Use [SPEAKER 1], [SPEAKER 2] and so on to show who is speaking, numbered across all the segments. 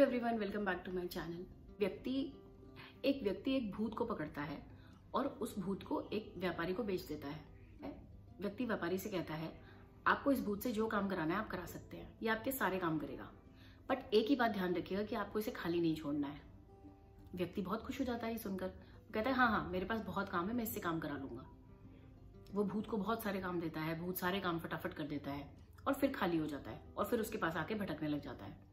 [SPEAKER 1] Everyone, welcome back to my channel. एक व्यक्ति एक भूत को पकड़ता है और उस भूत को एक व्यापारी को बेच देता है। व्यक्ति व्यापारी से कहता है, आपको इस भूत से जो काम कराना है आप करा सकते हैं, ये आपके सारे काम करेगा, बट एक ही बात ध्यान रखिएगा कि आपको इसे खाली नहीं छोड़ना है। व्यक्ति बहुत खुश हो जाता है ये सुनकर, कहता है हाँ, मेरे पास बहुत काम है, मैं इससे काम करा लूंगा। वो भूत को बहुत सारे काम देता है, भूत सारे काम फटाफट कर देता है और फिर खाली हो जाता है और फिर उसके पास आके भटकने लग जाता है।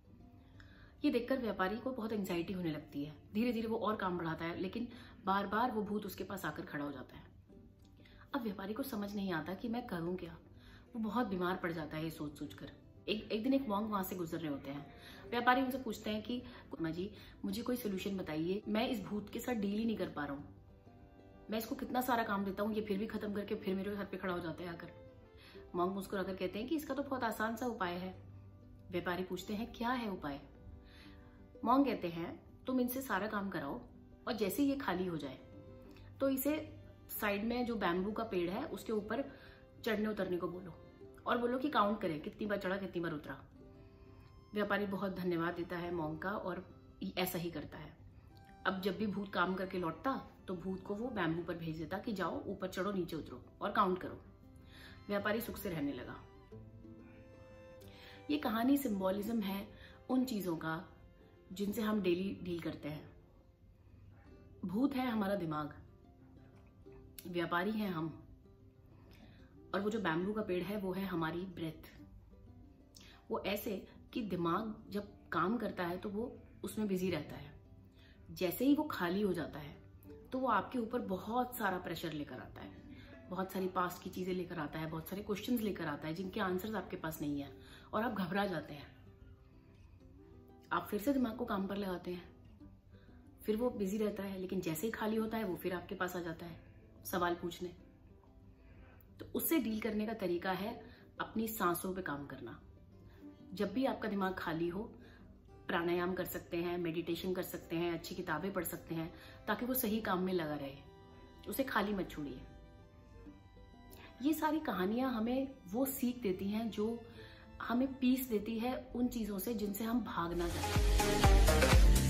[SPEAKER 1] ये देखकर व्यापारी को बहुत एंजाइटी होने लगती है। धीरे धीरे वो और काम बढ़ाता है, लेकिन बार बार वो भूत उसके पास आकर खड़ा हो जाता है। अब व्यापारी को समझ नहीं आता कि मैं करूं क्या। वो बहुत बीमार पड़ जाता है ये सोच सोच कर। एक दिन एक मॉन्क वहां से गुजर रहे होते हैं। व्यापारी उनसे पूछते हैं कि माँ जी, मुझे कोई सोल्यूशन बताइए, मैं इस भूत के साथ डील ही नहीं कर पा रहा हूँ। मैं इसको कितना सारा काम देता हूँ, ये फिर भी खत्म करके फिर मेरे घर पे खड़ा हो जाता है आकर। मॉन्क मुस्कुराकर कहते हैं कि इसका तो बहुत आसान सा उपाय है। व्यापारी पूछते हैं क्या है उपाय। मॉन्क कहते हैं, तुम इनसे सारा काम कराओ और जैसे ये खाली हो जाए तो इसे साइड में जो बैम्बू का पेड़ है उसके ऊपर चढ़ने उतरने को बोलो और बोलो कि काउंट करे कितनी बार चढ़ा कितनी बार उतरा। व्यापारी बहुत धन्यवाद देता है मॉन्क का और ऐसा ही करता है। अब जब भी भूत काम करके लौटता तो भूत को वो बैम्बू पर भेज देता कि जाओ ऊपर चढ़ो नीचे उतरो और काउंट करो। व्यापारी सुख से रहने लगा। ये कहानी सिंबॉलिज्म है उन चीजों का जिनसे हम डेली डील करते हैं। भूत है हमारा दिमाग, व्यापारी है हम, और वो जो बैम्बू का पेड़ है वो है हमारी ब्रेथ। वो ऐसे कि दिमाग जब काम करता है तो वो उसमें बिजी रहता है। जैसे ही वो खाली हो जाता है तो वो आपके ऊपर बहुत सारा प्रेशर लेकर आता है, बहुत सारी पास्ट की चीजें लेकर आता है, बहुत सारे क्वेश्चंस लेकर आता है जिनके आंसर्स आपके पास नहीं है और आप घबरा जाते हैं। आप फिर से दिमाग को काम पर लगाते हैं, फिर वो बिजी रहता है, लेकिन जैसे ही खाली होता है वो फिर आपके पास आ जाता है सवाल पूछने। तो उससे डील करने का तरीका है अपनी सांसों पे काम करना। जब भी आपका दिमाग खाली हो, प्राणायाम कर सकते हैं, मेडिटेशन कर सकते हैं, अच्छी किताबें पढ़ सकते हैं ताकि वो सही काम में लगा रहे। उसे खाली मत छोड़िए। ये सारी कहानियां हमें वो सीख देती हैं जो हमें पीस देती है उन चीजों से जिनसे हम भागना चाहते हैं।